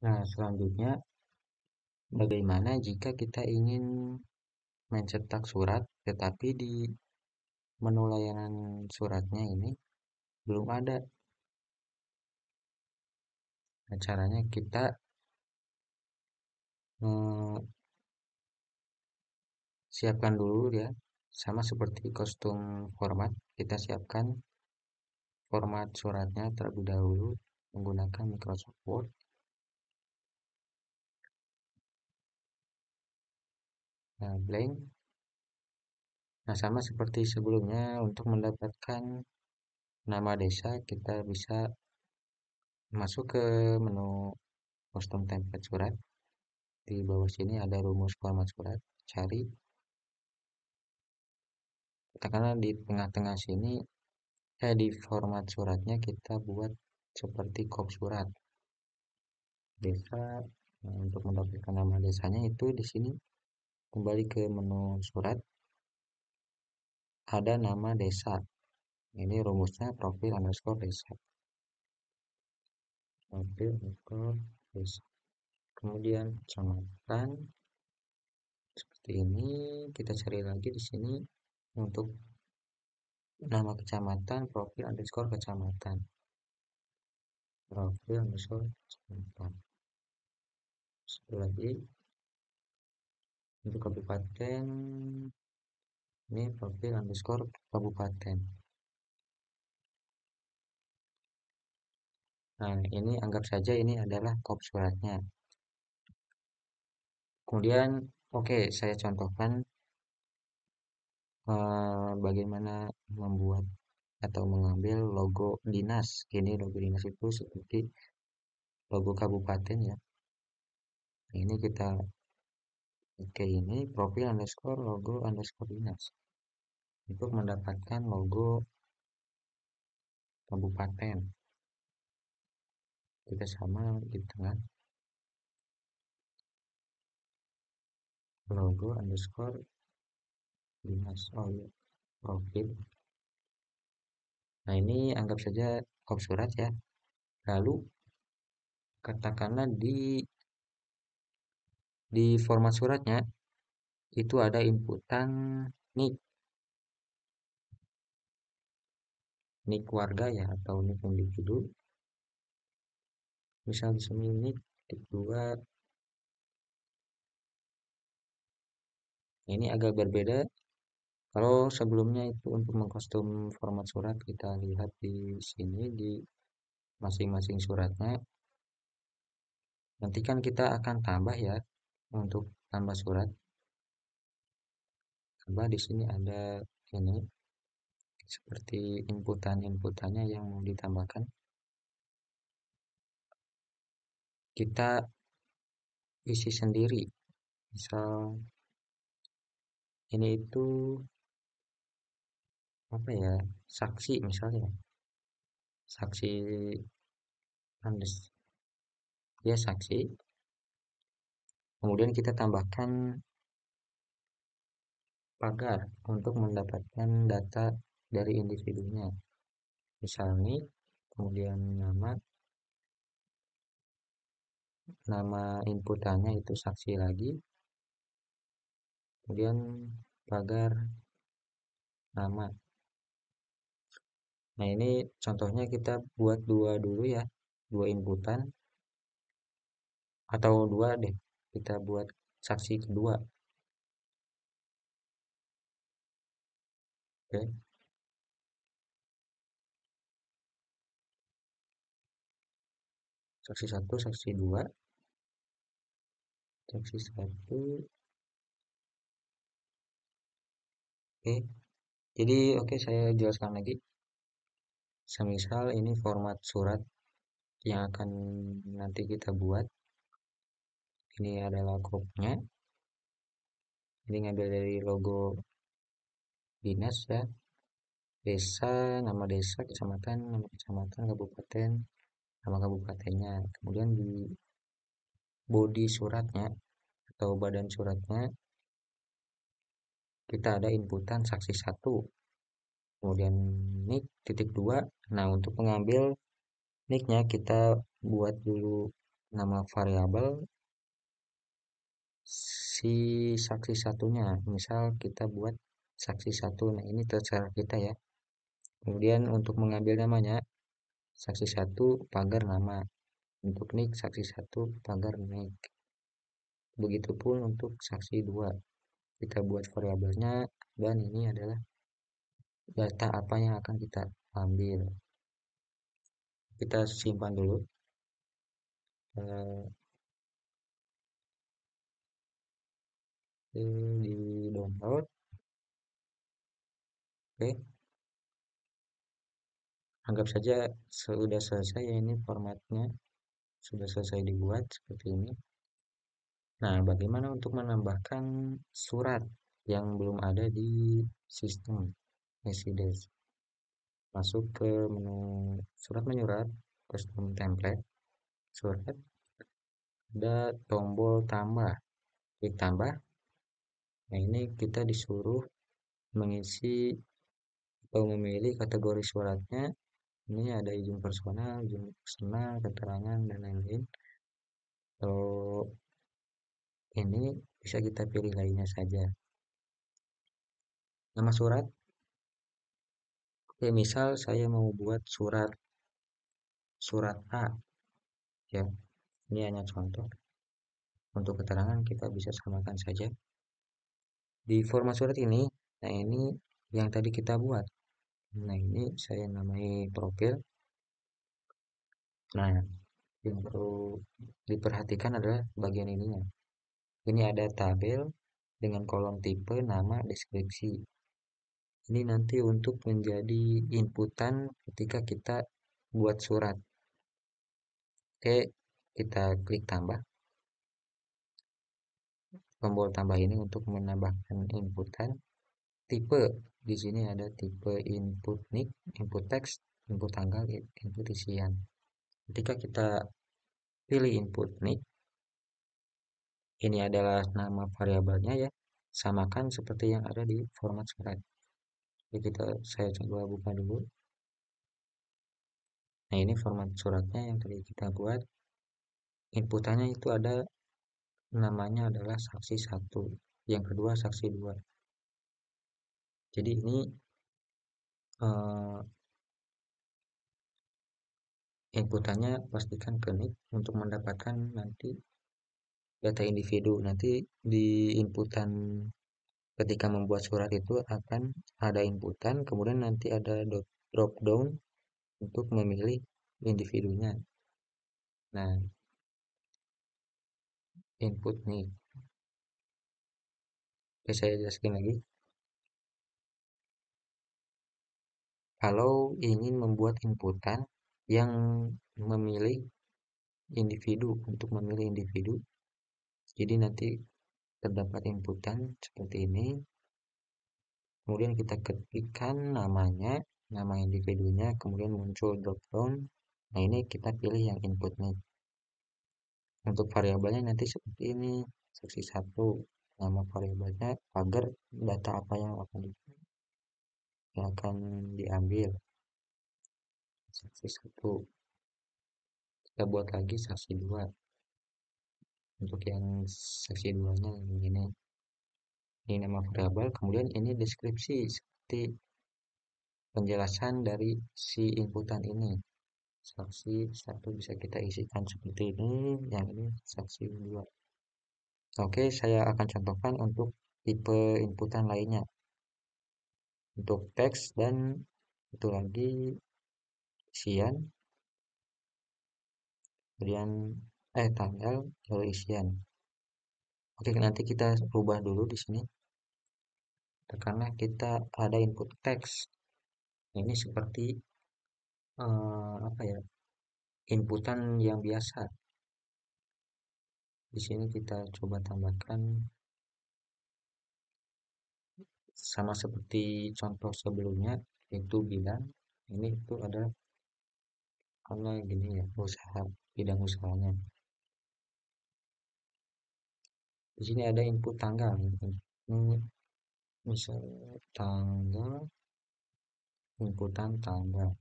Nah, selanjutnya bagaimana jika kita ingin mencetak surat tetapi di menu layanan suratnya ini belum ada. Nah, caranya kita siapkan dulu ya, sama seperti kostum format, kita siapkan format suratnya terlebih dahulu menggunakan Microsoft Word. Nah, blank. Nah, sama seperti sebelumnya, untuk mendapatkan nama desa kita bisa masuk ke menu kostum template surat. Di bawah sini ada rumus format surat, cari. Katakanlah di tengah-tengah sini, di format suratnya kita buat seperti kop surat desa. Nah, untuk mendapatkan nama desanya itu di sini kembali ke menu surat, ada nama desa. Ini rumusnya profil underscore desa. Profil underscore desa. Kemudian kecamatan seperti ini, kita cari lagi di sini untuk nama kecamatan, profil underscore kecamatan. Profil underscore kecamatan. Satu lagi untuk kabupaten, ini profil underscore kabupaten. Nah, ini anggap saja ini adalah kop suratnya. Kemudian, oke, saya contohkan bagaimana membuat atau mengambil logo dinas. Ini logo dinas itu seperti logo kabupaten ya. Ini kita oke, ini profil underscore logo underscore dinas untuk mendapatkan logo kabupaten. Kita sama di tengah logo underscore dinas. Oh iya, profil. Nah, ini anggap saja kop surat ya. Lalu katakanlah di format suratnya itu ada inputan nick, nick warga ya, atau nick individu. Misal di sini nick titik 2. Ini agak berbeda. Kalau sebelumnya itu untuk mengkostum format surat, kita lihat di sini di masing-masing suratnya. Nanti kan kita akan tambah ya untuk tambah surat. Tambah di sini ada ini seperti inputannya yang mau ditambahkan. Kita isi sendiri. Misal ini itu apa ya? Saksi misalnya. Saksi Andes. Ya, saksi. Kemudian kita tambahkan pagar untuk mendapatkan data dari individunya. Misalnya, kemudian nama inputannya itu saksi lagi, kemudian pagar nama. Nah, ini contohnya kita buat dua dulu ya, dua inputan, atau dua deh, kita buat saksi kedua. Oke, saksi satu, saksi dua, saksi satu. Oke, jadi oke, saya jelaskan lagi. Semisal ini format surat yang akan nanti kita buat. Ini adalah grupnya. Ini ngambil dari logo dinas ya. Desa, nama desa, kecamatan, nama kecamatan, kabupaten, nama kabupatennya. Kemudian di body suratnya atau badan suratnya kita ada inputan saksi satu. Kemudian nick titik 2. Nah, untuk mengambil nicknya kita buat dulu nama variabel si saksi satunya. Misal kita buat saksi satu, nah ini terserah kita ya. Kemudian untuk mengambil namanya, saksi satu pagar nama. Untuk nik saksi satu pagar nik. Begitupun untuk saksi dua. Kita buat variabelnya dan ini adalah data apa yang akan kita ambil. Kita simpan dulu. Eh, di download. Oke, anggap saja sudah selesai ya, ini formatnya sudah selesai dibuat seperti ini. Nah, bagaimana untuk menambahkan surat yang belum ada di sistem Mercedes? Masuk ke menu surat menyurat, custom template, surat, ada tombol tambah, klik tambah. Nah, ini kita disuruh mengisi atau memilih kategori suratnya. Ini ada izin personal, keterangan, dan lain-lain. Kalau ini bisa kita pilih lainnya saja. Nama surat, oke, misal saya mau buat surat A, ya. Ini hanya contoh. Untuk keterangan kita bisa samakan saja. Di format surat ini, nah ini yang tadi kita buat. Nah ini saya namai profil. Nah yang perlu diperhatikan adalah bagian ininya. Ini ada tabel dengan kolom tipe, nama, deskripsi. Ini nanti untuk menjadi inputan ketika kita buat surat. Oke, kita klik tambah. Tombol tambah ini untuk menambahkan inputan tipe. Di sini ada tipe input nick, input teks, input tanggal, input isian. Ketika kita pilih input nick, ini adalah nama variabelnya ya. Samakan seperti yang ada di format surat. Jadi saya coba buka dulu. Nah, ini format suratnya yang tadi kita buat. Inputannya itu ada namanya adalah saksi satu, yang kedua saksi dua. Jadi ini eh, inputannya pastikan ke nick untuk mendapatkan nanti data individu. Nanti di inputan ketika membuat surat itu akan ada inputan, kemudian nanti ada drop down untuk memilih individunya. Nah, input nih. Oke, saya jelaskan lagi. Kalau ingin membuat inputan yang memilih individu, untuk memilih individu, jadi nanti terdapat inputan seperti ini, kemudian kita ketikkan namanya, nama individunya, kemudian muncul drop down. Nah, ini kita pilih yang input nih. Untuk variabelnya nanti seperti ini, seksi satu, nama variabelnya pagar data apa yang akan diambil. Saksi satu, kita buat lagi saksi dua. Untuk yang saksi duanya ini nama variabel, kemudian ini deskripsi seperti penjelasan dari si inputan ini. Saksi satu bisa kita isikan seperti ini, yang ini saksi dua. Oke, saya akan contohkan untuk tipe inputan lainnya. Untuk teks dan itu lagi isian, kemudian tanggal, lalu isian. Oke, nanti kita rubah dulu di sini karena kita ada input teks. Ini seperti apa ya? Inputan yang biasa. Di sini kita coba tambahkan sama seperti contoh sebelumnya, yaitu bilang ini itu ada karena gini ya, usaha, bidang usahanya. Di sini ada input tanggal. Ini misalnya tanggal, inputan tanggal.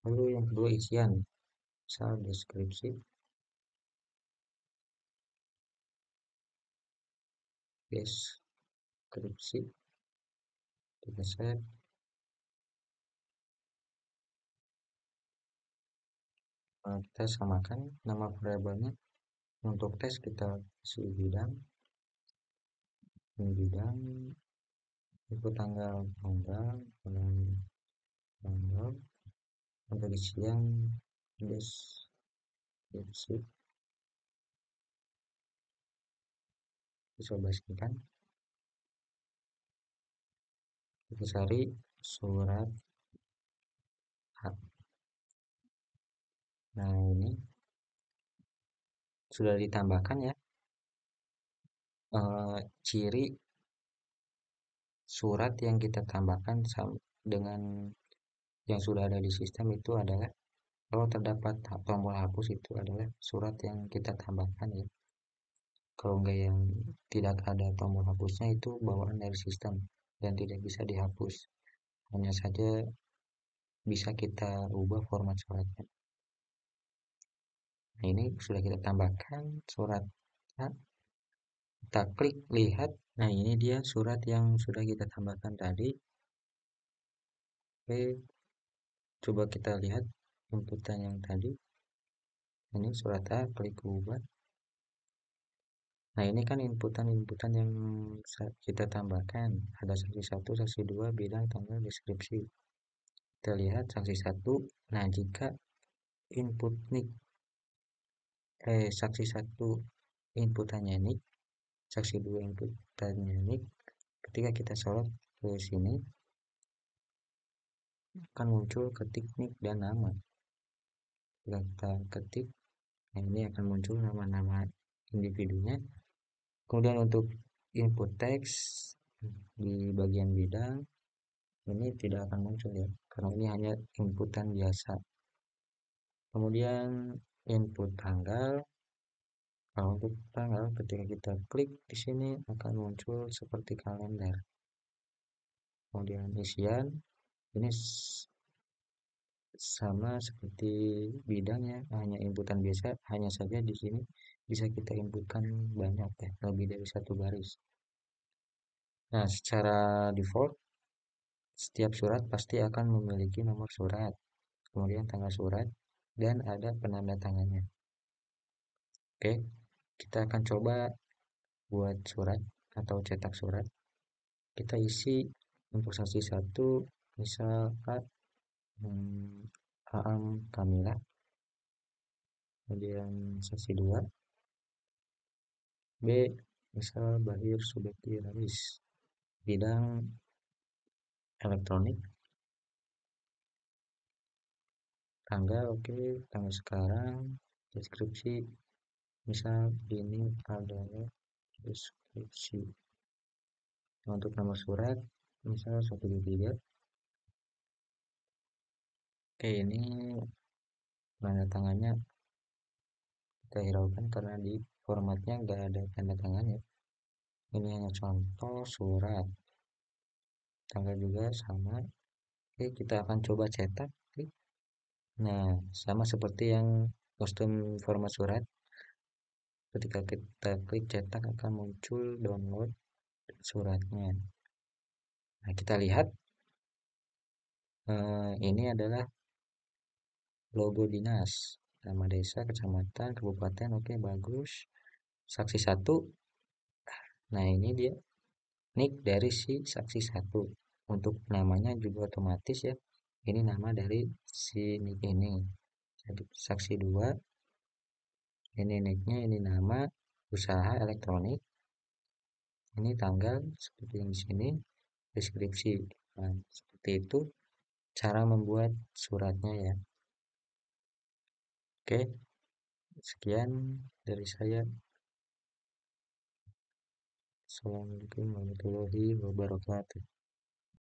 Lalu yang kedua isian, misal deskripsi, deskripsi, kita set. Kita samakan nama variabelnya. Untuk tes kita kasih bidang, bidang itu tanggal, bulan, tanggal, untuk isian deskripsi, bisa basiskan, kita cari surat H. Nah ini sudah ditambahkan ya, ciri surat yang kita tambahkan dengan yang sudah ada di sistem itu adalah kalau terdapat tombol hapus itu adalah surat yang kita tambahkan ya. Kalau enggak yang tidak ada tombol hapusnya itu bawaan dari sistem dan tidak bisa dihapus. Hanya saja bisa kita ubah format suratnya. Nah, ini sudah kita tambahkan surat. Nah, kita klik lihat. Nah, ini dia surat yang sudah kita tambahkan tadi. Oke, coba kita lihat inputan yang tadi. Ini surat A, klik ubah. Nah, ini kan inputan-inputan yang kita tambahkan. Ada saksi 1, saksi 2, bidang, tanggal, deskripsi. Kita lihat saksi 1. Nah, jika input nick saksi 1 inputannya nick, saksi 2 inputannya nick. Ketika kita sorot ke sini akan muncul ketik nick dan nama. Kita ketik, nah ini akan muncul nama-nama individunya. Kemudian untuk input teks di bagian bidang ini tidak akan muncul ya, karena ini hanya inputan biasa. Kemudian input tanggal, kalau untuk tanggal ketika kita klik di sini akan muncul seperti kalender. Kemudian isian ini sama seperti bidangnya, hanya inputan biasa, hanya saja di sini bisa kita inputkan banyak ya, lebih dari satu baris. Nah, secara default setiap surat pasti akan memiliki nomor surat, kemudian tanggal surat, dan ada penanda tangannya. Oke, kita akan coba buat surat atau cetak surat. Kita isi untuk saksi 1, misal A, Aam Kamila. Kemudian saksi 2, B, misal Bahir Subekti Ramis. Bidang elektronik. Tanggal, oke, tanggal sekarang. Deskripsi, misal ini adalah deskripsi. Untuk nomor surat, misal 123. Oke, ini tanda tangannya kita hiraukan karena di formatnya nggak ada tanda tangannya. Ini hanya contoh surat. Tanggal juga sama. Oke, kita akan coba cetak. Nah, sama seperti yang kostum format surat. Ketika kita klik cetak akan muncul download suratnya. Nah, kita lihat ini adalah logo dinas, nama desa, kecamatan, kabupaten. Oke, bagus. Saksi 1. Nah, ini dia nick dari si saksi 1. Untuk namanya juga otomatis ya. Ini nama dari si nick ini. Jadi saksi 2, ini nicknya, ini nama usaha elektronik. Ini tanggal seperti yang di sini, deskripsi. Nah, seperti itu cara membuat suratnya ya. Oke, sekian dari saya. Assalamualaikum warahmatullahi wabarakatuh.